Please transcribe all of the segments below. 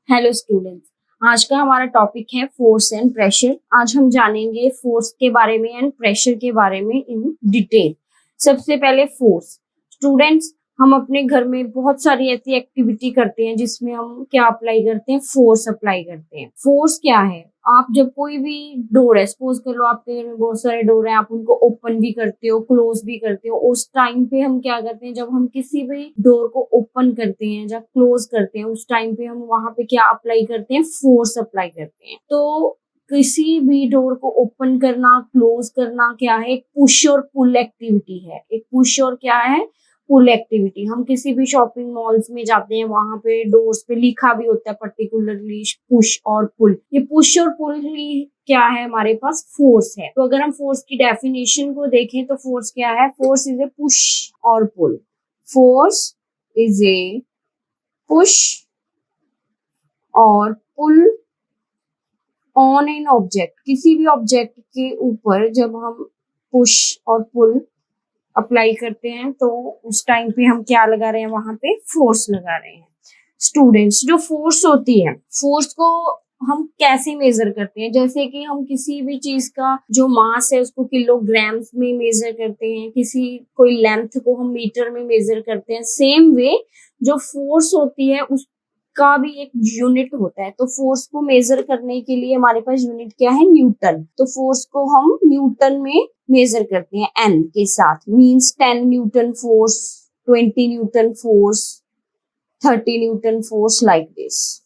Hello students. आज का हमारा टॉपिक है फोर्स एंड प्रेशर। आज हम जानेंगे फोर्स के बारे में एंड प्रेशर के बारे में इन डिटेल। सबसे पहले फोर्स। स्टूडेंट्स, हम अपने घर में बहुत सारी ऐसी एक्टिविटी करते हैं जिसमें हम क्या अप्लाई करते हैं, फोर्स अप्लाई करते हैं। फोर्स क्या है? आप जब कोई भी डोर है, सपोज कर लो आपके घर में बहुत सारे डोर हैं, आप उनको ओपन भी करते हो, क्लोज भी करते हो। उस टाइम पे हम क्या करते हैं, जब हम किसी भी डोर को ओपन करते हैं या क्लोज करते हैं, उस टाइम पे हम वहां पे क्या अप्लाई करते हैं, फोर्स अप्लाई करते हैं। तो किसी भी डोर को ओपन करना, क्लोज करना क्या है, एक पुश और पुल एक्टिविटी है। एक पुश और क्या है, पुल एक्टिविटी। हम किसी भी शॉपिंग मॉल्स में जाते हैं, वहां पे डोर्स पे लिखा भी होता है पर्टिकुलरली पुश और पुल। ये पुश और पुल ही क्या है, हमारे पास फोर्स है। तो अगर हम फोर्स की डेफिनेशन को देखें तो फोर्स क्या है, फोर्स इज ए पुश और पुल। फोर्स इज ए पुश और पुल ऑन एन ऑब्जेक्ट। किसी भी ऑब्जेक्ट के ऊपर जब हम पुश और पुल अप्लाई करते हैं तो उस टाइम पे हम क्या लगा रहे हैं, वहां पे फोर्स लगा रहे हैं। स्टूडेंट्स, जो फोर्स होती है, फोर्स को हम कैसे मेजर करते हैं? जैसे कि हम किसी भी चीज का जो मास है उसको किलोग्राम्स में मेजर करते हैं, किसी कोई लेंथ को हम मीटर में मेजर करते हैं। सेम वे जो फोर्स होती है उसका भी एक यूनिट होता है। तो फोर्स को मेजर करने के लिए हमारे पास यूनिट क्या है, न्यूटन। तो फोर्स को हम न्यूटन में मेजर करते हैं एन के साथ। Means 10 Newton force, 20 Newton force, 30 Newton force, like this.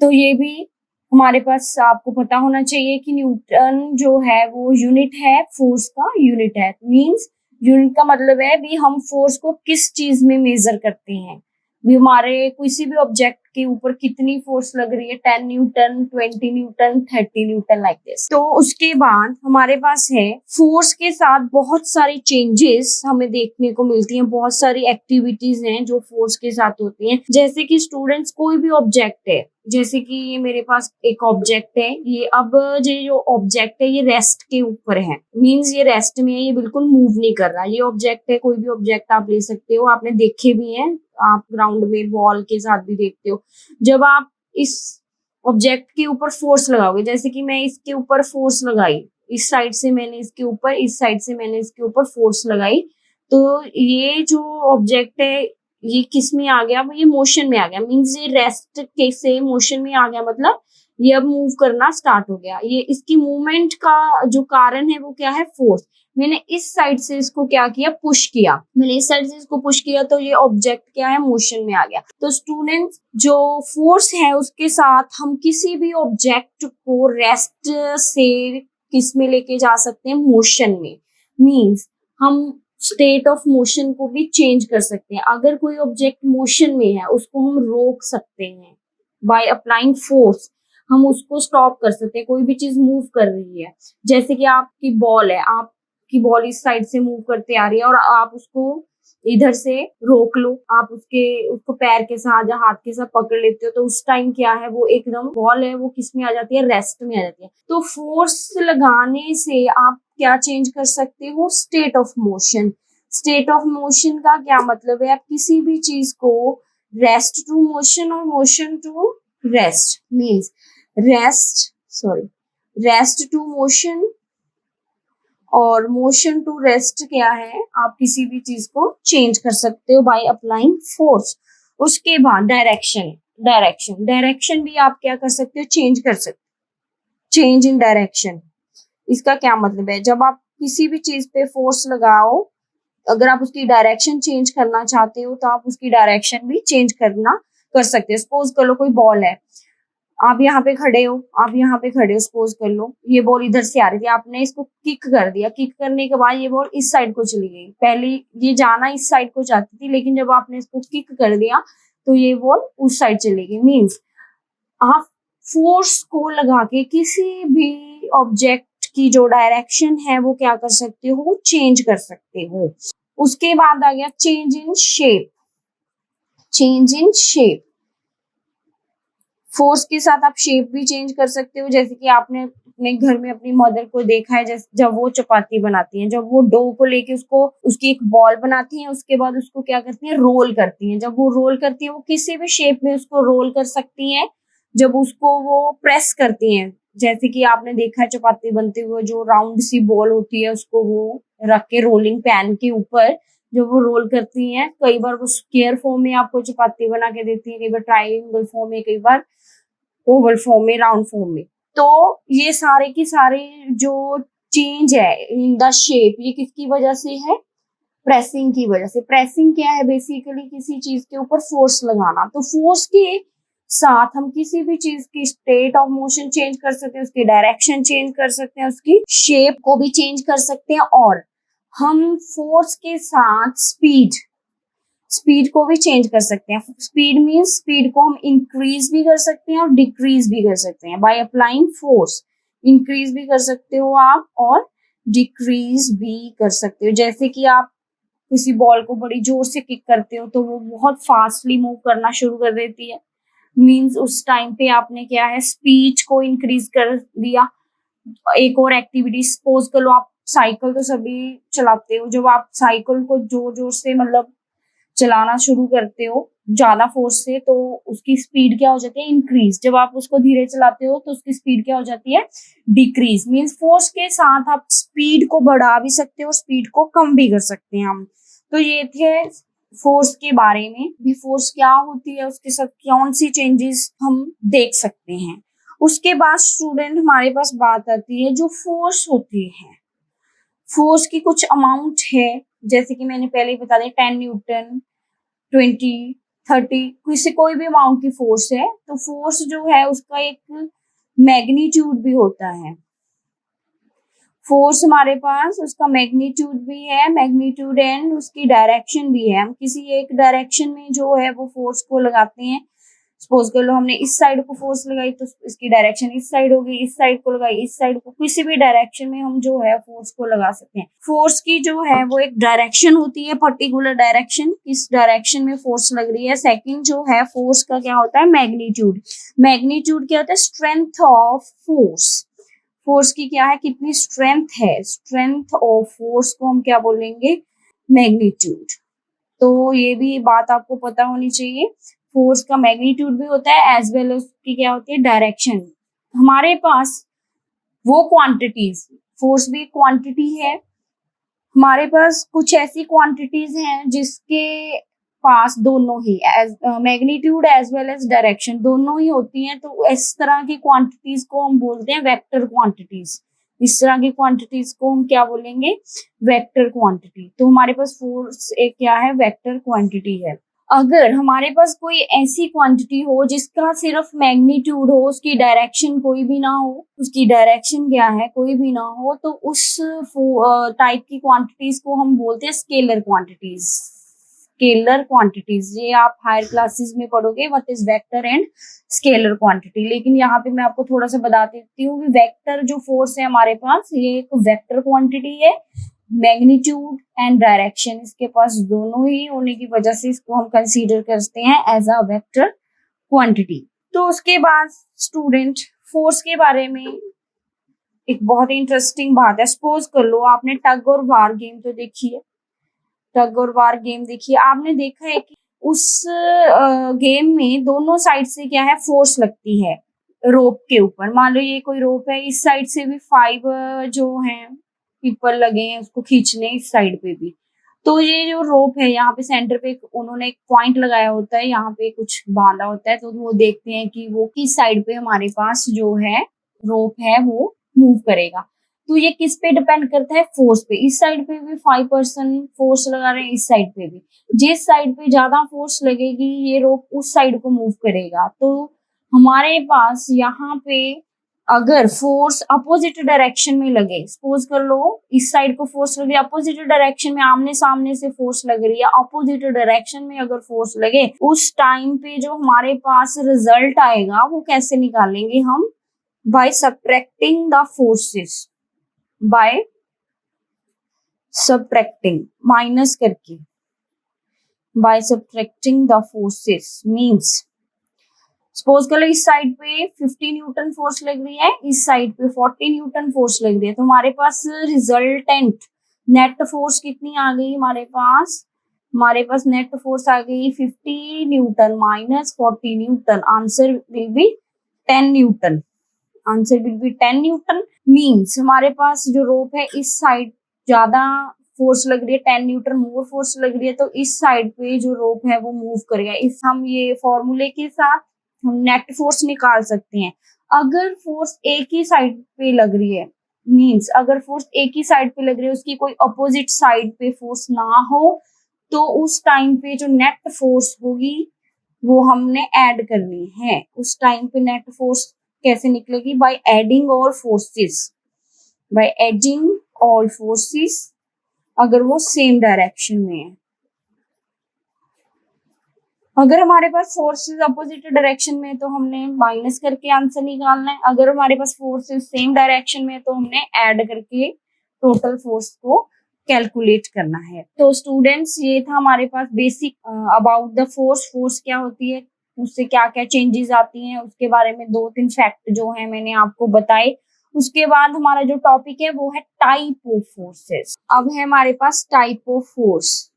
तो ये भी हमारे पास आपको पता होना चाहिए कि न्यूटन जो है वो यूनिट है, फोर्स का यूनिट है। मींस यूनिट का मतलब है भी हम फोर्स को किस चीज में मेजर करते हैं, भी हमारे किसी भी ऑब्जेक्ट के ऊपर कितनी फोर्स लग रही है, 10 Newton, 20 Newton, 30 Newton, like this. तो उसके बाद हमारे पास है फोर्स के साथ बहुत सारी चेंजेस हमें देखने को मिलती हैं, बहुत सारी एक्टिविटीज हैं जो फोर्स के साथ होती हैं। जैसे कि स्टूडेंट्स, कोई भी ऑब्जेक्ट है, जैसे कि ये मेरे पास एक ऑब्जेक्ट है, ये अब ये जो ऑब्जेक्ट है ये रेस्ट के ऊपर है। मींस ये रेस्ट में है, ये बिल्कुल मूव नहीं कर रहा। ये ऑब्जेक्ट है, कोई भी ऑब्जेक्ट आप ले सकते हो, आपने देखे भी हैं, आप ग्राउंड में बॉल के साथ भी देखते हो। जब आप इस ऑब्जेक्ट के ऊपर फोर्स लगाओगे, जैसे कि मैं इसके ऊपर फोर्स लगाई, इस साइड से मैंने इसके ऊपर, इस साइड से मैंने इसके ऊपर फोर्स लगाई, तो ये जो ऑब्जेक्ट है ये किस में आ गया, ये मोशन में आ गया। मींस ये रेस्ट के से मोशन में आ गया, मतलब ये अब मूव करना स्टार्ट हो गया। ये इसकी मूवमेंट का जो कारण है वो क्या है, फोर्स। मैंने इस साइड से इसको क्या किया, पुश किया। मैंने इस साइड से इसको पुश किया तो ये ऑब्जेक्ट क्या है, मोशन में आ गया। तो स्टूडेंट्स, जो फोर्स है उसके साथ हम किसी भी ऑब्जेक्ट को रेस्ट से किस में लेके जा सकते हैं, मोशन में। मींस हम स्टेट ऑफ मोशन को भी चेंज कर सकते हैं। अगर कोई ऑब्जेक्ट मोशन में है उसको हम रोक सकते हैं बाय अप्लाइंग फोर्स। हम उसको स्टॉप कर सकते हैं। कोई भी चीज मूव कर रही है, जैसे कि आपकी बॉल है, आपकी बॉल इस साइड से मूव करते आ रही है और आप उसको इधर से रोक लो, आप उसको पैर के साथ या हाथ के साथ पकड़ लेते हो, तो उस टाइम क्या है, वो एकदम बॉल है वो किस में आ जाती है, रेस्ट में आ जाती है। तो फोर्स लगाने से आप क्या चेंज कर सकते हो, state of motion. State of motion का क्या मतलब है, आप किसी भी चीज को रेस्ट टू मोशन और motion to rest, means rest to motion और मोशन टू रेस्ट क्या है, आप किसी भी चीज को चेंज कर सकते हो बाय अप्लाइंग फोर्स। उसके बाद डायरेक्शन भी आप क्या कर सकते हो, चेंज कर सकते हो। चेंज इन डायरेक्शन, इसका क्या मतलब है, जब आप किसी भी चीज पे फोर्स लगाओ, अगर आप उसकी डायरेक्शन चेंज करना चाहते हो तो आप उसकी डायरेक्शन भी चेंज कर सकते हो। सपोज कर लो कोई बॉल है, आप यहाँ पे खड़े हो, सपोज कर लो ये बॉल इधर से आ रही थी, आपने इसको किक कर दिया। किक करने के बाद ये बॉल इस साइड को चली गई। पहले ये जाना इस साइड को चाहती थी, लेकिन जब आपने इसको किक कर दिया तो ये बॉल उस साइड चली गई। मीन्स आप फोर्स को लगा के किसी भी ऑब्जेक्ट की जो डायरेक्शन है वो क्या कर सकते हो, चेंज कर सकते हो। उसके बाद आ गया चेंज इन शेप। फोर्स के साथ आप शेप भी चेंज कर सकते हो। जैसे कि आपने अपने घर में अपनी मदर को देखा है, जैसे जब वो चपाती बनाती हैं, जब वो डो को लेके उसको उसकी एक बॉल बनाती हैं, उसके बाद उसको क्या करती हैं, रोल करती हैं। जब वो रोल करती है, वो किसी भी शेप में उसको रोल कर सकती हैं। जब उसको वो प्रेस करती हैं, जैसे कि आपने देखा है चपाती बनते हुए, जो राउंड सी बॉल होती है उसको वो रख के रोलिंग पैन के ऊपर जब वो रोल करती हैं, कई बार वो स्क्वायर फॉर्म में आपको चपाती बना के देती है, कई बार ट्रायंगल फॉर्म में, कई बार ओवल फॉर्म में, राउंड फॉर्म में। तो ये सारे की सारे जो चेंज है इन द शेप, ये किसकी वजह से है? प्रेसिंग की वजह से। प्रेसिंग क्या है? बेसिकली किसी चीज के ऊपर फोर्स लगाना। तो फोर्स के साथ हम किसी भी चीज की स्टेट ऑफ मोशन चेंज कर सकते हैं, उसकी डायरेक्शन चेंज कर सकते हैं, उसकी शेप को भी चेंज कर सकते हैं, और हम फोर्स के साथ स्पीड को भी चेंज कर सकते हैं। स्पीड मीन्स स्पीड को हम इंक्रीज भी कर सकते हैं और डिक्रीज भी कर सकते हैं बाय अप्लाइंग फोर्स। इंक्रीज भी कर सकते हो आप और डिक्रीज भी कर सकते हो। जैसे कि आप किसी बॉल को बड़ी जोर से किक करते हो तो वो बहुत फास्टली मूव करना शुरू कर देती है, मीन्स उस टाइम पे आपने क्या है, स्पीड को इंक्रीज कर दिया। एक और एक्टिविटी, सपोज कर लो आप साइकिल तो सभी चलाते हो, जब आप साइकिल को जोर जोर से मतलब चलाना शुरू करते हो ज्यादा फोर्स से, तो उसकी स्पीड क्या हो जाती है? इंक्रीज। जब आप उसको धीरे चलाते हो तो उसकी स्पीड क्या हो जाती है? डिक्रीज। मीन्स फोर्स के साथ आप स्पीड को बढ़ा भी सकते हो, स्पीड को कम भी कर सकते हैं हम। तो ये थे फोर्स के बारे में। भी फोर्स क्या होती है, उसके साथ कौन सी चेंजेस हम देख सकते हैं। उसके बाद स्टूडेंट हमारे पास बात आती है जो फोर्स होती है। फोर्स की कुछ अमाउंट है, जैसे कि मैंने पहले ही बता दिया, 10 न्यूटन, 20, 30, किसी कोई भी अमाउंट की फोर्स है। तो फोर्स जो है उसका एक मैग्नीट्यूड भी होता है। फोर्स हमारे पास उसका मैग्नीट्यूड भी है, मैग्नीट्यूड एंड उसकी डायरेक्शन भी है। हम किसी एक डायरेक्शन में जो है वो फोर्स को लगाते हैं। सपोज कर लो हमने इस साइड को फोर्स लगाई तो इसकी डायरेक्शन इस साइड होगी, इस साइड को लगाई इस साइड को, किसी भी डायरेक्शन में हम जो है फोर्स को लगा सकते हैं। फोर्स की जो है वो एक डायरेक्शन होती है, पर्टिकुलर डायरेक्शन, किस डायरेक्शन में फोर्स लग रही है। सेकंड जो है फोर्स का क्या होता है? मैग्नीट्यूड। मैग्नीट्यूड क्या होता है? Strength of force. फोर्स की क्या है? कितनी स्ट्रेंथ है, स्ट्रेंथ ऑफ फोर्स को हम क्या बोलेंगे? मैग्नीट्यूड। तो ये भी बात आपको पता होनी चाहिए। फोर्स का मैग्नीट्यूड भी होता है एज वेल उसकी क्या होती है? डायरेक्शन। हमारे पास वो क्वांटिटीज, फोर्स भी क्वांटिटी है, हमारे पास कुछ ऐसी क्वांटिटीज हैं जिसके पास दोनों ही as magnitude as well as direction दोनों ही होती हैं। तो इस तरह की क्वांटिटीज को हम बोलते हैं वेक्टर क्वांटिटीज। इस तरह की क्वांटिटीज को हम क्या बोलेंगे? Vector quantity. तो हमारे पास फोर्स एक क्या है? वेक्टर क्वांटिटी है। अगर हमारे पास कोई ऐसी क्वांटिटी हो जिसका सिर्फ मैग्नीट्यूड हो, उसकी डायरेक्शन कोई भी ना हो, उसकी डायरेक्शन क्या है? कोई भी ना हो, तो उस टाइप की क्वांटिटीज को हम बोलते हैं स्केलर क्वांटिटीज। स्केलर क्वांटिटीज, ये आप हायर क्लासेस में पढ़ोगे what is vector and scalar quantity. लेकिन यहाँ पे मैं आपको थोड़ा सा बता देती हूँ कि वेक्टर जो फोर्स है हमारे पास, ये एक वेक्टर क्वांटिटी है। मैग्नीट्यूड एंड डायरेक्शन इसके पास दोनों ही होने की वजह से इसको हम कंसीडर करते हैं एज अ वेक्टर क्वांटिटी। तो उसके बाद स्टूडेंट फोर्स के बारे में एक बहुत ही इंटरेस्टिंग बात है। सपोज कर लो आपने टग और वार गेम तो देखी है, टग और वार गेम देखिए, आपने देखा है कि उस गेम में दोनों साइड से क्या है? फोर्स लगती है रोप के ऊपर। मान लो ये कोई रोप है, इस साइड से भी 5 जो हैं पीपल लगे हैं उसको खींचने, इस साइड पे भी। तो ये जो रोप है यहाँ पे सेंटर पे उन्होंने एक पॉइंट लगाया होता है, यहाँ पे कुछ बांधा होता है, तो वो देखते हैं कि वो किस साइड पे हमारे पास जो है रोप है वो मूव करेगा। तो ये किस पे डिपेंड करता है? फोर्स पे। इस साइड पे भी 5% फोर्स लगा रहे हैं, इस साइड पे भी। जिस साइड पे ज्यादा फोर्स लगेगी ये रोप उस साइड को मूव करेगा। तो हमारे पास यहाँ पे अगर फोर्स अपोजिट डायरेक्शन में लगे, सपोज कर लो इस साइड को फोर्स लगे, अपोजिट डायरेक्शन में आमने सामने से फोर्स लग रही है, अपोजिट डायरेक्शन में अगर फोर्स लगे, उस टाइम पे जो हमारे पास रिजल्ट आएगा वो कैसे निकालेंगे हम? By subtracting the forces, by subtracting, minus करके, by subtracting the forces means suppose कर लो इस साइड पे 50 न्यूटन फोर्स लग रही है, इस साइड पे 40 न्यूटन फोर्स लग रही है, तो हमारे पास रिजल्टेंट नेट फोर्स कितनी आ गई हमारे पास नेट फोर्स आ गई 50 Newton minus 40 Newton. Answer will be 10 Newton. Answer will be 10 Newton. Means हमारे पास जो रोप है इस साइड ज्यादा फोर्स लग रही है, 10 न्यूटन मोर फोर्स लग रही है, तो इस साइड पे जो रोप है वो मूव करेगा। इस हम ये फॉर्मूले के साथ हम नेट फोर्स निकाल सकते हैं। अगर फोर्स एक ही साइड पे लग रही है, मीन्स अगर फोर्स एक ही साइड पे लग रही है, उसकी कोई अपोजिट साइड पे फोर्स ना हो, तो उस टाइम पे जो नेट फोर्स होगी वो हमने ऐड करनी है। उस टाइम पे नेट फोर्स कैसे निकलेगी? By adding all forces, by adding all forces, अगर वो सेम डायरेक्शन में है। अगर हमारे पास फोर्सेस अपोजिट डायरेक्शन में है तो हमने माइनस करके आंसर निकालना है। अगर हमारे पास फोर्सेस सेम डायरेक्शन में है तो हमने ऐड करके टोटल फोर्स को कैलकुलेट करना है। तो स्टूडेंट्स ये था हमारे पास basic about the force. Force क्या होती है, उससे क्या क्या चेंजेस आती हैं, उसके बारे में 2-3 फैक्ट जो है मैंने आपको बताए। उसके बाद हमारा जो टॉपिक है वो है टाइप ऑफ फोर्सेस। अब है हमारे पास टाइप ऑफ फोर्स।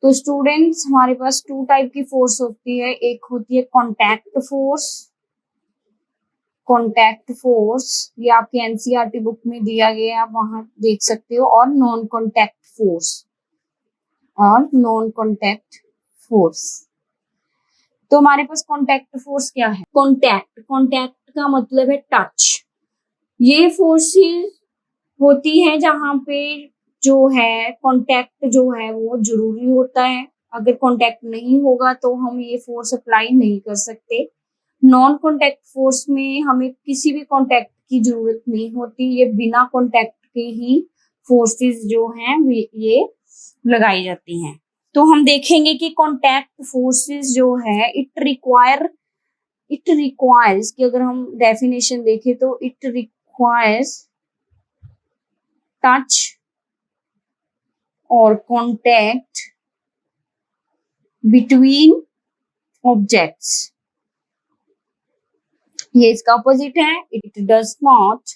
तो स्टूडेंट्स हमारे पास 2 टाइप की फोर्स होती है। एक होती है कॉन्टैक्ट फोर्स, कॉन्टैक्ट फोर्स ये आपके एनसीईआरटी बुक में दिया गया है, आप वहां देख सकते हो। और नॉन कॉन्टैक्ट फोर्स, और नॉन कॉन्टैक्ट फोर्स। तो हमारे पास कॉन्टैक्ट फोर्स क्या है? कॉन्टैक्ट, कॉन्टैक्ट का मतलब है टच। ये फोर्सेस होती है जहां पे जो है कॉन्टैक्ट जो है वो जरूरी होता है। अगर कॉन्टैक्ट नहीं होगा तो हम ये फोर्स अप्लाई नहीं कर सकते। नॉन कॉन्टैक्ट फोर्स में हमें किसी भी कॉन्टैक्ट की जरूरत नहीं होती, ये बिना कॉन्टैक्ट के ही फोर्सेस जो हैं ये लगाई जाती हैं। तो हम देखेंगे कि कॉन्टैक्ट फोर्सेस जो है इट रिक्वायर्स की अगर हम डेफिनेशन देखें तो इट रिक्वायर्स टच और कॉन्टैक्ट बिटवीन ऑब्जेक्ट्स। ये इसका अपोजिट है, it does not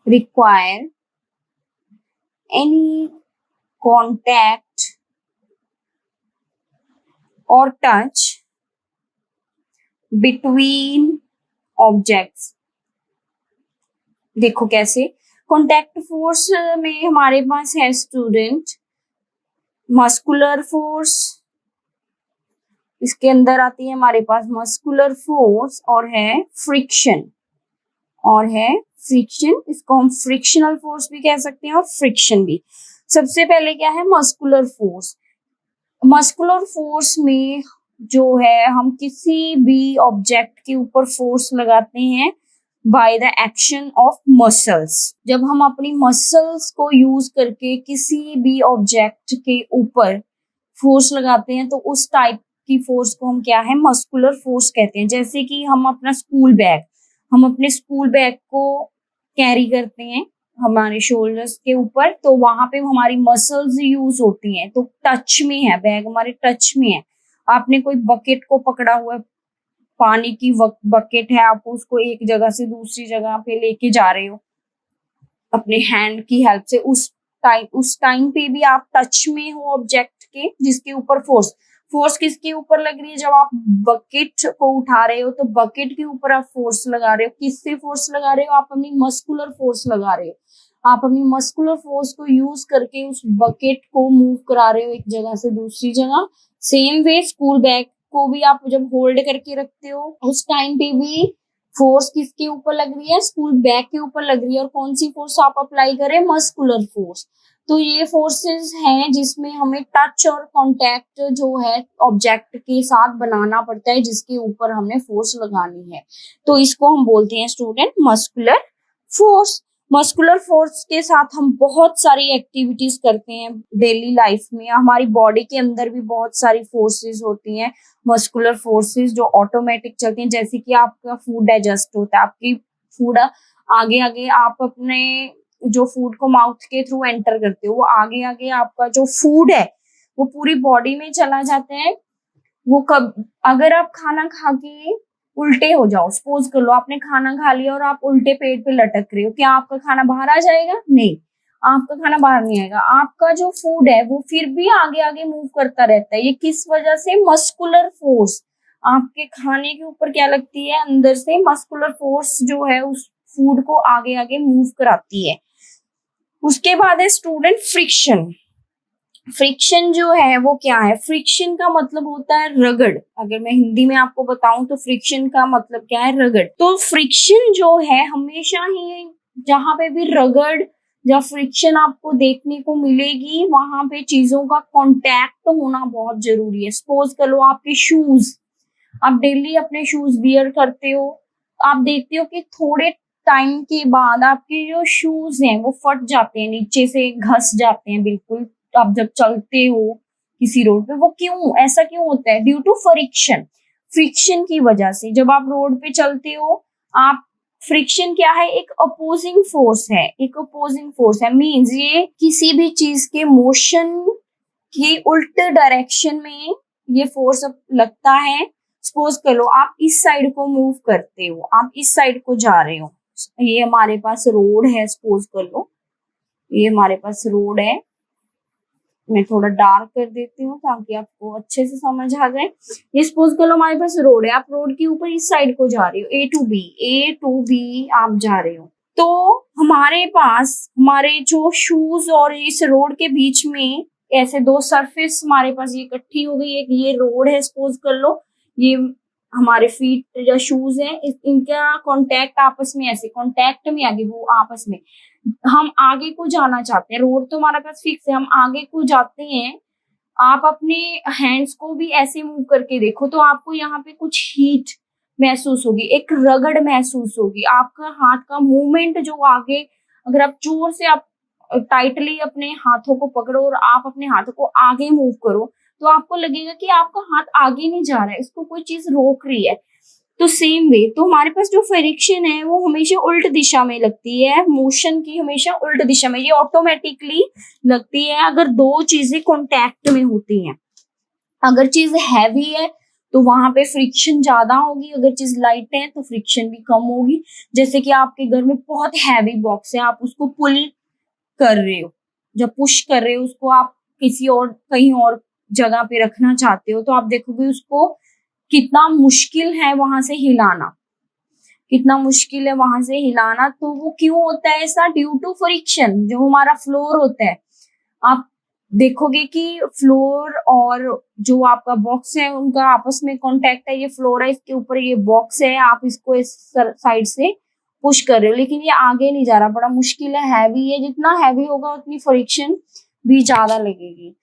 require any contact और टच बिटवीन ऑब्जेक्ट्स। देखो कैसे, कॉन्टैक्ट फोर्स में हमारे पास है स्टूडेंट मस्कुलर फोर्स, इसके अंदर आती है हमारे पास मस्कुलर फोर्स, और है फ्रिक्शन, इसको हम फ्रिक्शनल फोर्स भी कह सकते हैं और फ्रिक्शन भी। सबसे पहले क्या है मस्कुलर फोर्स। मस्कुलर फोर्स में जो है हम किसी भी ऑब्जेक्ट के ऊपर फोर्स लगाते हैं by the action of muscles. जब हम अपनी मसल्स को यूज करके किसी भी ऑब्जेक्ट के ऊपर फोर्स लगाते हैं तो उस टाइप की फोर्स को हम क्या है मस्कुलर फोर्स कहते हैं। जैसे कि हम अपने स्कूल बैग को कैरी करते हैं हमारे शोल्डर्स के ऊपर, तो वहां पे हमारी मसल्स यूज होती हैं, तो टच में है बैग, हमारे टच में है। आपने कोई बकेट को पकड़ा हुआ है, पानी की बकेट है, आप उसको एक जगह से दूसरी जगह पे लेके जा रहे हो अपने हैंड की हेल्प से, उस टाइम पे भी आप टच में हो ऑब्जेक्ट के जिसके ऊपर फोर्स किसके ऊपर लग रही है? जब आप बकेट को उठा रहे हो तो बकेट के ऊपर आप फोर्स लगा रहे हो। किससे फोर्स लगा रहे हो? आप अपनी मस्कुलर फोर्स लगा रहे हो। आप अपनी मस्कुलर फोर्स को यूज करके उस बकेट को मूव करा रहे हो एक जगह से दूसरी जगह। सेम वे स्कूल बैग को भी आप जब होल्ड करके रखते हो उस टाइम पे भी फोर्स किसके ऊपर लग रही है? स्कूल बैग के ऊपर लग रही है। और कौन सी फोर्स आप अप्लाई करें? Muscular force. तो ये फोर्सेस हैं जिसमें हमें टच और कांटेक्ट जो है ऑब्जेक्ट के साथ बनाना पड़ता है जिसके ऊपर हमने फोर्स लगानी है, तो इसको हम बोलते हैं student muscular force. Muscular force के साथ हम बहुत सारी एक्टिविटीज करते हैं डेली लाइफ में। हमारी बॉडी के अंदर भी बहुत सारी फोर्सेस होती हैं मस्कुलर फोर्सेस जो ऑटोमेटिक चलती हैं। जैसे कि आपका फूड डाइजेस्ट होता है, आपकी फूड आगे आगे आप अपने जो फूड को माउथ के थ्रू एंटर करते हो, वो आगे आगे आपका जो फूड है वो पूरी बॉडी में चला जाता है वो कब, अगर आप खाना खा के उल्टे हो जाओ, सपोज कर लो आपने खाना खा लिया और आप उल्टे पेट पे लटक रहे हो, क्या आपका खाना बाहर आ जाएगा? नहीं, आपका खाना बाहर नहीं आएगा। आपका जो फूड है वो फिर भी आगे आगे मूव करता रहता है। ये किस वजह से? Muscular force. आपके खाने के ऊपर क्या लगती है? अंदर से मस्कुलर फोर्स जो है उस फूड को आगे आगे मूव कराती है। उसके बाद है स्टूडेंट फ्रिक्शन। फ्रिक्शन जो है वो क्या है? फ्रिक्शन का मतलब होता है रगड़। अगर मैं हिंदी में आपको बताऊं तो फ्रिक्शन का मतलब क्या है? रगड़। तो फ्रिक्शन जो है हमेशा ही, जहां पे भी रगड़ या फ्रिक्शन आपको देखने को मिलेगी, वहां पे चीजों का कांटेक्ट होना बहुत जरूरी है। सपोज कर लो आपके शूज, आप डेली अपने शूज वियर करते हो, आप देखते हो कि थोड़े टाइम के बाद आपके जो शूज हैं वो फट जाते हैं, नीचे से घस जाते हैं बिल्कुल। आप जब चलते हो किसी रोड पे, वो क्यों, ऐसा क्यों होता है? Due to friction. फ्रिक्शन की वजह से जब आप रोड पे चलते हो, आप, फ्रिक्शन क्या है? एक अपोजिंग फोर्स है। एक अपोजिंग फोर्स है मींस ये किसी भी चीज के मोशन की उल्टे डायरेक्शन में ये फोर्स लगता है। सपोज कर लो आप इस साइड को मूव करते हो, आप इस साइड को जा रहे हो, ये हमारे पास रोड है, सपोज कर लो ये हमारे पास रोड है। मैं थोड़ा डार्क कर देती हूँ ताकि आपको अच्छे से समझ आ जाए। ये सपोज कर लो हमारे पास रोड है, आप रोड के ऊपर इस साइड को जा रहे हो, ए टू बी आप जा रहे हो। तो हमारे पास हमारे जो शूज और इस रोड के बीच में ऐसे दो सरफेस हमारे पास ये इकट्ठी हो गई। एक ये रोड है, सपोज कर लो ये हमारे फीट या शूज है, इनका कांटेक्ट आपस में, ऐसे कांटेक्ट में आगे वो आपस में, हम आगे को जाना चाहते हैं। रोड तो हमारे पास फिक्स है, हम आगे को जाते हैं। आप अपने हैंड्स को भी ऐसे मूव करके देखो तो आपको यहाँ पे कुछ हीट महसूस होगी, एक रगड़ महसूस होगी। आपका हाथ का मूवमेंट जो आगे, अगर आप जोर से आप टाइटली अपने हाथों को पकड़ो और आप अपने हाथों को आगे मूव करो, तो आपको लगेगा कि आपका हाथ आगे नहीं जा रहा है, इसको कोई चीज रोक रही है। तो सेम वे, तो हमारे पास जो फ्रिक्शन है वो हमेशा उल्ट दिशा में लगती है, मोशन की हमेशा उल्ट दिशा में, ये ऑटोमेटिकली लगती है अगर दो चीजें कांटेक्ट में होती हैं। अगर चीज हैवी है तो वहां पे फ्रिक्शन ज्यादा होगी, अगर चीज लाइट है तो फ्रिक्शन भी कम होगी। जैसे कि आपके घर में बहुत हैवी बॉक्स है, आप उसको पुल कर रहे हो, जब पुश कर रहे हो उसको, आप किसी और कहीं और जगह पे रखना चाहते हो, तो आप देखोगे उसको कितना मुश्किल है वहां से हिलाना, कितना मुश्किल है वहां से हिलाना। तो वो क्यों होता है ऐसा? Due to friction. जो हमारा फ्लोर होता है, आप देखोगे कि फ्लोर और जो आपका बॉक्स है उनका आपस में कांटेक्ट है। ये फ्लोर है, इसके ऊपर ये बॉक्स है, आप इसको इस साइड से पुश कर रहे हो लेकिन ये आगे नहीं जा रहा, बड़ा मुश्किल है, हैवी है। जितना हैवी होगा उतनी फ्रिक्शन भी ज्यादा लगेगी।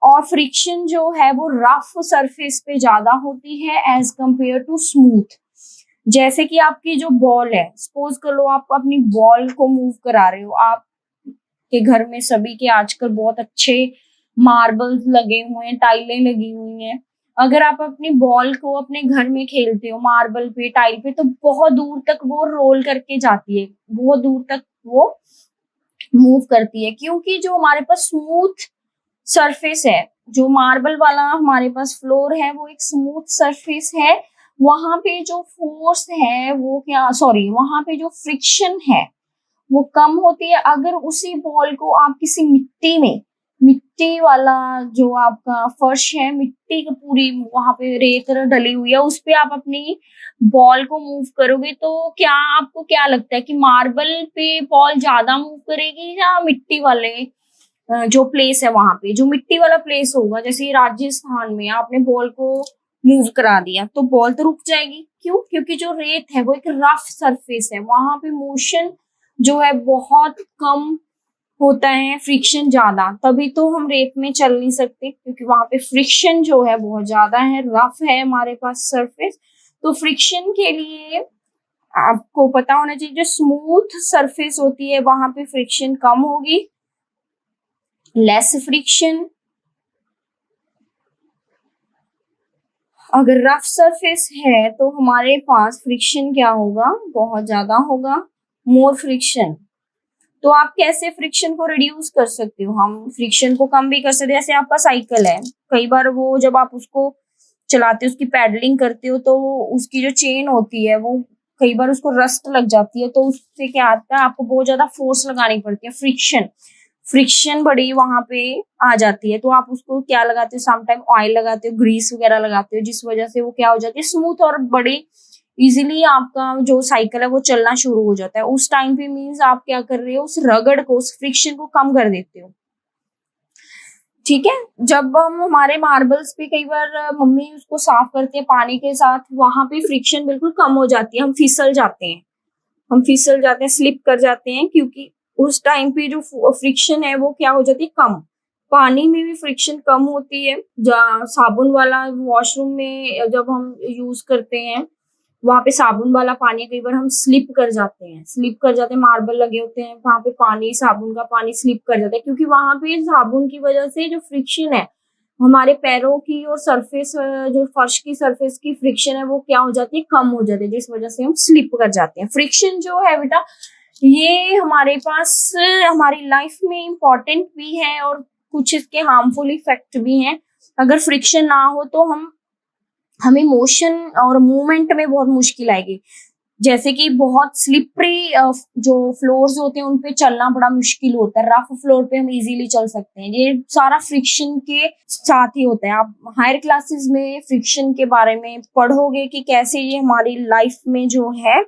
और फ्रिक्शन जो है वो रफ सरफेस पे ज्यादा होती है एज कंपेयर टू स्मूथ। जैसे कि आपकी जो बॉल है, सपोज कर लो आप अपनी बॉल को मूव करा रहे हो, आप के घर में सभी के आजकल बहुत अच्छे मार्बल्स लगे हुए हैं, टाइलें लगी हुई हैं। अगर आप अपनी बॉल को अपने घर में खेलते हो मार्बल पे, टाइल पे, तो बहुत दूर तक वो रोल करके जाती है, बहुत दूर तक वो मूव करती है, क्योंकि जो हमारे पास स्मूथ सरफेस है, जो मार्बल वाला हमारे पास फ्लोर है वो एक स्मूथ सरफेस है। वहां पे जो फोर्स है वो क्या, सॉरी, वहां पे जो फ्रिक्शन है वो कम होती है। अगर उसी बॉल को आप किसी मिट्टी में, मिट्टी वाला जो आपका फर्श है, मिट्टी की पूरी वहां पे रेत डली हुई है, उस पे आप अपनी बॉल को मूव करोगे, तो क्या आपको क्या लगता है कि मार्बल पे बॉल ज्यादा मूव करेगी या मिट्टी वाले जो प्लेस है वहां पे? जो मिट्टी वाला प्लेस होगा, जैसे राजस्थान में आपने बॉल को मूव करा दिया तो बॉल तो रुक जाएगी। क्यों? क्योंकि जो रेत है वो एक रफ सरफेस है, वहां पे मोशन जो है बहुत कम होता है, फ्रिक्शन ज्यादा, तभी तो हम रेत में चल नहीं सकते, क्योंकि वहां पे फ्रिक्शन जो है बहुत ज्यादा है, रफ है हमारे पास सरफेस। तो फ्रिक्शन के लिए आपको पता होना चाहिए, जो स्मूथ सरफेस होती है वहां पे फ्रिक्शन कम होगी, लेस फ्रिक्शन। अगर रफ सरफेस है तो हमारे पास फ्रिक्शन क्या होगा? बहुत ज्यादा होगा, मोर फ्रिक्शन। तो आप कैसे फ्रिक्शन को रिड्यूस कर सकते हो? हम फ्रिक्शन को कम भी कर सकते हैं। जैसे आपका साइकिल है, कई बार वो जब आप उसको चलाते हो, उसकी पैडलिंग करते हो, तो उसकी जो चेन होती है वो कई बार उसको रस्ट लग जाती है, तो उससे क्या आता है, आपको बहुत ज्यादा फोर्स लगानी पड़ती है, फ्रिक्शन फ्रिक्शन बड़ी वहां पे आ जाती है। तो आप उसको क्या लगाते हो, समटाइम ऑयल लगाते हो, ग्रीस वगैरह लगाते हो, जिस वजह से वो क्या हो जाती है, स्मूथ और बड़ी इजीली आपका जो साइकिल है वो चलना शुरू हो जाता है। उस टाइम पे मीन्स आप क्या कर रहे हो, उस रगड़ को, उस फ्रिक्शन को कम कर देते हो। ठीक है। जब हम हमारे मार्बल्स पे कई बार मम्मी उसको साफ करते हैं पानी के साथ, वहां पे फ्रिक्शन बिल्कुल कम हो जाती है, हम फिसल जाते हैं, स्लिप कर जाते हैं, क्योंकि उस टाइम पे जो फ्रिक्शन है वो क्या हो जाती है, कम। पानी में भी फ्रिक्शन कम होती है। साबुन वाला वॉशरूम में जब हम यूज करते हैं, वहां पे साबुन वाला पानी, कई बार हम स्लिप कर जाते हैं, मार्बल लगे होते हैं वहां पे, पानी साबुन का पानी स्लिप कर जाता है, क्योंकि वहां पे साबुन की वजह से जो फ्रिक्शन है हमारे पैरों की और सरफेस, जो फर्श की सरफेस की फ्रिक्शन है वो क्या हो जाती है, कम हो जाती है, जिस वजह से हम स्लिप कर जाते हैं। फ्रिक्शन जो है बेटा, ये हमारे पास हमारी लाइफ में इम्पोर्टेंट भी है और कुछ इसके हार्मफुल इफेक्ट भी हैं। अगर फ्रिक्शन ना हो तो हमें मोशन और मूवमेंट में बहुत मुश्किल आएगी। जैसे कि बहुत स्लिपरी जो फ्लोर्स होते हैं उन पे चलना बड़ा मुश्किल होता है, रफ फ्लोर पे हम इजीली चल सकते हैं, ये सारा फ्रिक्शन के साथ ही होता है। आप हायर क्लासेस में फ्रिक्शन के बारे में पढ़ोगे कि कैसे ये हमारी लाइफ में जो है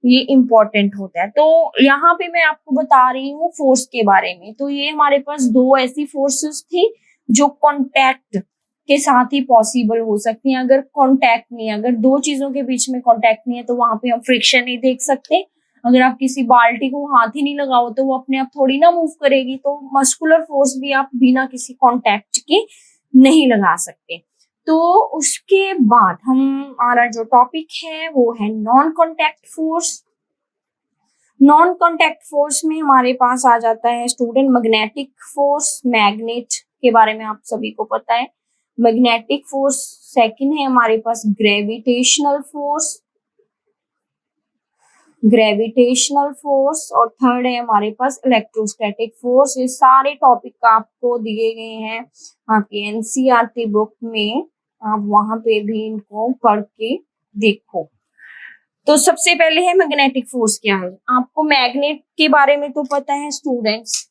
ये इम्पोर्टेंट होता है। तो यहाँ पे मैं आपको बता रही हूँ फोर्स के बारे में। तो ये हमारे पास दो ऐसी फोर्सेस थी जो कॉन्टैक्ट के साथ ही पॉसिबल हो सकती हैं। अगर कांटेक्ट नहीं है, अगर दो चीजों के बीच में कांटेक्ट नहीं है, तो वहां पे हम फ्रिक्शन नहीं देख सकते। अगर आप किसी बाल्टी को हाथ ही नहीं लगाओ तो वो अपने आप थोड़ी ना मूव करेगी। तो मस्कुलर फोर्स भी आप बिना किसी कांटेक्ट के नहीं लगा सकते। तो उसके बाद हमारा जो टॉपिक है वो है non contact force. Non contact force में हमारे पास आ जाता है स्टूडेंट मैग्नेटिक फोर्स। मैग्नेट के बारे में आप सभी को पता है। मैग्नेटिक फोर्स सेकंड है हमारे पास ग्रेविटेशनल फोर्स, और थर्ड है हमारे पास इलेक्ट्रोस्टैटिक फोर्स। ये सारे टॉपिक आपको दिए गए हैं आपकी एनसीईआरटी बुक में, आप वहां पे भी इनको पढ़ के देखो। तो सबसे पहले है मैग्नेटिक फोर्स क्या है। आपको मैग्नेट के बारे में तो पता है स्टूडेंट्स।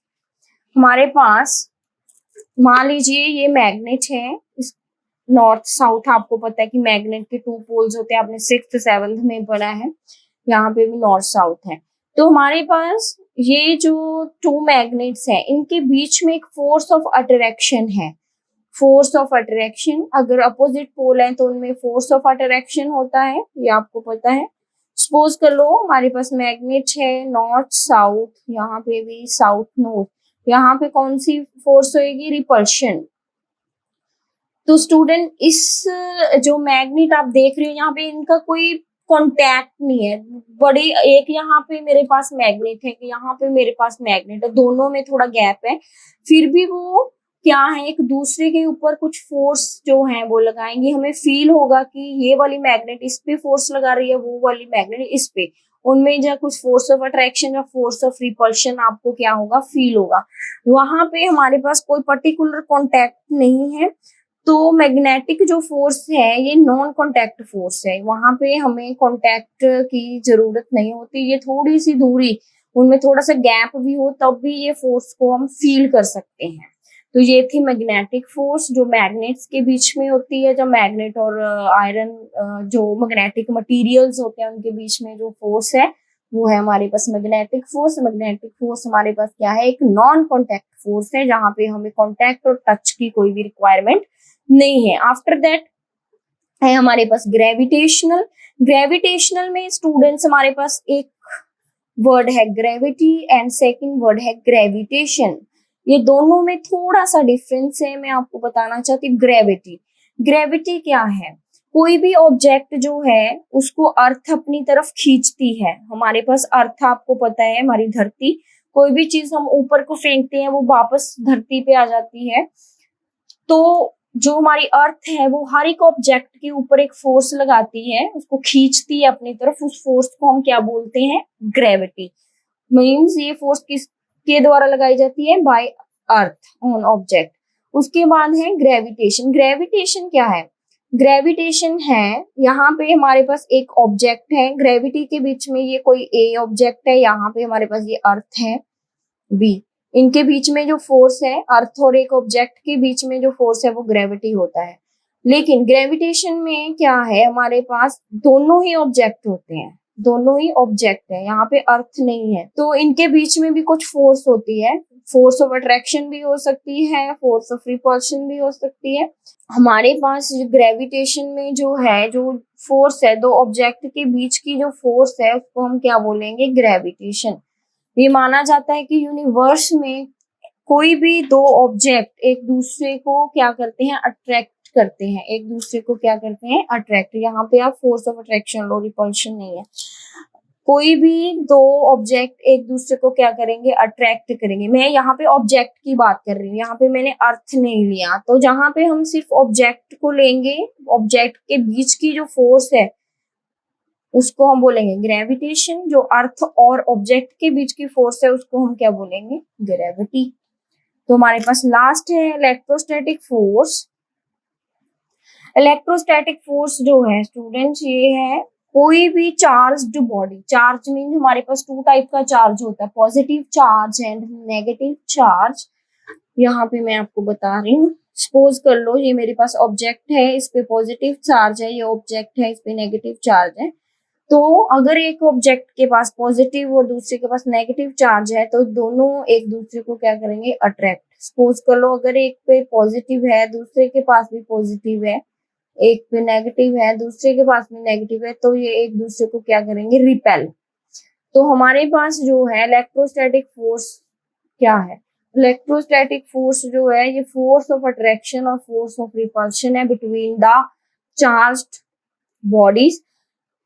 हमारे पास मान लीजिए ये मैग्नेट है, नॉर्थ साउथ आपको पता है कि मैग्नेट के टू पोल्स होते हैं, आपने 6th 7th में पढ़ा है। यहाँ पे भी नॉर्थ साउथ है। तो हमारे पास ये जो टू मैग्नेट्स हैं इनके बीच में एक फोर्स ऑफ अट्रैक्शन है। फोर्स ऑफ अट्रैक्शन, अगर अपोजिट पोल है तो उनमें फोर्स ऑफ अट्रैक्शन होता है, ये आपको पता है। सपोज कर लो हमारे पास मैग्नेट है नॉर्थ साउथ, यहाँ पे भी साउथ नॉर्थ, यहाँ पे कौन सी फोर्स होगी, रिपल्शन। तो स्टूडेंट इस जो मैग्नेट आप देख रहे हो यहाँ पे इनका कोई कांटेक्ट नहीं है। बड़ी एक यहाँ पे मेरे पास मैग्नेट है कि यहाँ पे मेरे पास मैग्नेट है, दोनों में थोड़ा गैप है, फिर भी वो क्या है, एक दूसरे के ऊपर कुछ फोर्स जो है वो लगाएंगे। हमें फील होगा कि ये वाली मैग्नेट इस पे फोर्स लगा रही है, वो वाली मैग्नेट इस पे, उनमें जो कुछ फोर्स ऑफ अट्रैक्शन या फोर्स ऑफ रिपल्शन आपको क्या होगा, फील होगा। वहां पे हमारे पास कोई पर्टिकुलर कॉन्टेक्ट नहीं है। तो मैग्नेटिक जो फोर्स है ये नॉन कांटेक्ट फोर्स है, वहां पे हमें कांटेक्ट की जरूरत नहीं होती। ये थोड़ी सी दूरी, उनमें थोड़ा सा गैप भी हो तब भी ये फोर्स को हम फील कर सकते हैं। तो ये थी मैग्नेटिक फोर्स जो मैग्नेट्स के बीच में होती है। जब मैग्नेट और आयरन जो मैग्नेटिक मटेरियल्स होते हैं उनके बीच में जो फोर्स है वो है हमारे पास मैग्नेटिक फोर्स। मैग्नेटिक फोर्स हमारे पास क्या है, एक नॉन कांटेक्ट फोर्स है जहां पे हमें कांटेक्ट और टच की कोई भी रिक्वायरमेंट नहीं है। आफ्टर दैट है हमारे पास ग्रेविटेशनल। ग्रेविटेशनल में स्टूडेंट्स हमारे पास एक वर्ड है ग्रेविटी एंड सेकंड वर्ड है ग्रेविटेशन। ये दोनों में थोड़ा सा डिफरेंस है, मैं आपको बताना चाहती हूँ। ग्रेविटी क्या है, कोई भी ऑब्जेक्ट जो है उसको अर्थ अपनी तरफ खींचती है। हमारे पास अर्थ आपको पता है हमारी धरती, कोई भी चीज हम ऊपर को फेंकते हैं वो वापस धरती पे आ जाती है। तो जो हमारी अर्थ है वो हर एक ऑब्जेक्ट के ऊपर एक फोर्स लगाती है, उसको खींचती है अपनी तरफ। उस फोर्स को हम क्या बोलते हैं, ग्रेविटी। मीन्स ये फोर्स किसके द्वारा लगाई जाती है, बाय अर्थ ऑन ऑब्जेक्ट। उसके बाद है ग्रेविटेशन। ग्रेविटेशन क्या है, ग्रेविटेशन है, यहाँ पे हमारे पास एक ऑब्जेक्ट है, ग्रेविटी के बीच में ये कोई ए ऑब्जेक्ट है, यहाँ पे हमारे पास ये अर्थ है बी। इनके बीच में जो फोर्स है, अर्थ और एक ऑब्जेक्ट के बीच में जो फोर्स है वो ग्रेविटी होता है। लेकिन ग्रेविटेशन में क्या है, हमारे पास दोनों ही ऑब्जेक्ट होते हैं, दोनों ही ऑब्जेक्ट है, यहाँ पे अर्थ नहीं है, तो इनके बीच में भी कुछ फोर्स होती है। फोर्स ऑफ अट्रैक्शन भी हो सकती है, फोर्स ऑफ रिपल्शन भी हो सकती है। हमारे पास ग्रेविटेशन में जो है, जो फोर्स है, दो ऑब्जेक्ट के बीच की जो फोर्स है उसको हम क्या बोलेंगे, ग्रेविटेशन। ये माना जाता है कि यूनिवर्स में कोई भी दो ऑब्जेक्ट एक दूसरे को क्या करते हैं, अट्रैक्ट करते हैं, एक दूसरे को क्या करते हैं, अट्रैक्ट। यहाँ पे आप force of attraction low, repulsion नहीं है। कोई भी दो ऑब्जेक्ट एक दूसरे को क्या करेंगे, अट्रैक्ट करेंगे। मैं यहाँ पे ऑब्जेक्ट की बात कर रही हूँ, यहाँ पे मैंने अर्थ नहीं लिया। तो जहां पे हम सिर्फ ऑब्जेक्ट को लेंगे, ऑब्जेक्ट के बीच की जो फोर्स है उसको हम बोलेंगे ग्रेविटेशन। जो अर्थ और ऑब्जेक्ट के बीच की फोर्स है उसको हम क्या बोलेंगे, ग्रेविटी। तो हमारे पास लास्ट है इलेक्ट्रोस्टैटिक फोर्स। इलेक्ट्रोस्टैटिक फोर्स जो है स्टूडेंट्स, ये है कोई भी चार्ज्ड बॉडी। चार्ज मीन हमारे पास टू टाइप का चार्ज होता है, positive charge and negative charge. यहाँ पे मैं आपको बता रही हूँ। सपोज कर लो ये मेरे पास ऑब्जेक्ट है, इस पे पॉजिटिव चार्ज है, ये ऑब्जेक्ट है, इस पे नेगेटिव चार्ज है। तो अगर एक ऑब्जेक्ट के पास पॉजिटिव और दूसरे के पास नेगेटिव चार्ज है तो दोनों एक दूसरे को क्या करेंगे, अट्रैक्ट। सपोज कर लो अगर एक पे पॉजिटिव है, दूसरे के पास भी पॉजिटिव है, एक पे नेगेटिव है, दूसरे के पास में नेगेटिव है, तो ये एक दूसरे को क्या करेंगे, रिपेल। तो हमारे पास जो है इलेक्ट्रोस्टैटिक फोर्स क्या है, इलेक्ट्रोस्टैटिक फोर्स जो है ये फोर्स ऑफ अट्रैक्शन और फोर्स ऑफ रिपल्शन है बिटवीन द चार्ज्ड बॉडीज।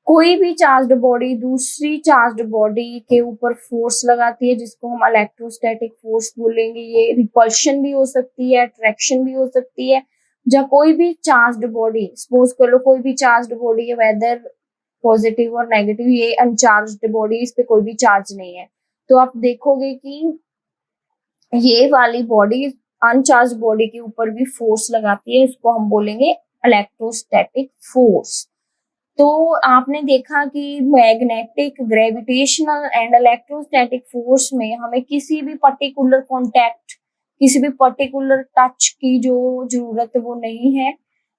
कोई भी चार्ज्ड बॉडी दूसरी चार्ज्ड बॉडी के ऊपर फोर्स लगाती है जिसको हम इलेक्ट्रोस्टैटिक फोर्स बोलेंगे। ये रिपल्शन भी हो सकती है, अट्रैक्शन भी हो सकती है। जहाँ कोई भी चार्ज्ड बॉडी, सपोज कर लो कोई भी चार्ज्ड बॉडी है, वेदर पॉजिटिव और नेगेटिव, ये अनचार्ज्ड बॉडी, इस पे कोई भी चार्ज नहीं है, तो आप देखोगे कि ये वाली बॉडी अनचार्ज बॉडी के ऊपर भी फोर्स लगाती है, इसको हम बोलेंगे इलेक्ट्रोस्टैटिक फोर्स। तो आपने देखा कि magnetic, gravitational and electrostatic force में हमें किसी भी पर्टिकुलर कॉन्टैक्ट, किसी भी पर्टिकुलर टच की जो जरूरत वो नहीं है,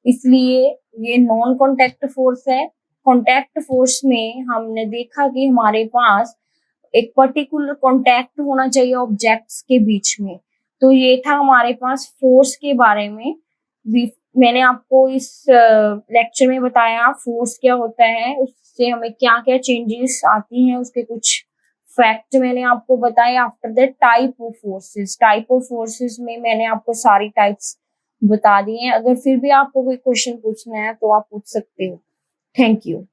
इसलिए ये नॉन कॉन्टैक्ट फोर्स है। कॉन्टैक्ट फोर्स में हमने देखा कि हमारे पास एक पर्टिकुलर कॉन्टैक्ट होना चाहिए ऑब्जेक्ट्स के बीच में। तो ये था हमारे पास फोर्स के बारे में। मैंने आपको इस लेक्चर में बताया फोर्स क्या होता है, उससे हमें क्या क्या चेंजेस आती हैं, उसके कुछ फैक्ट मैंने आपको बताए। After that type of forces, type of forces में मैंने आपको सारी टाइप्स बता दी हैं। अगर फिर भी आपको कोई क्वेश्चन पूछना है तो आप पूछ सकते हो। Thank you.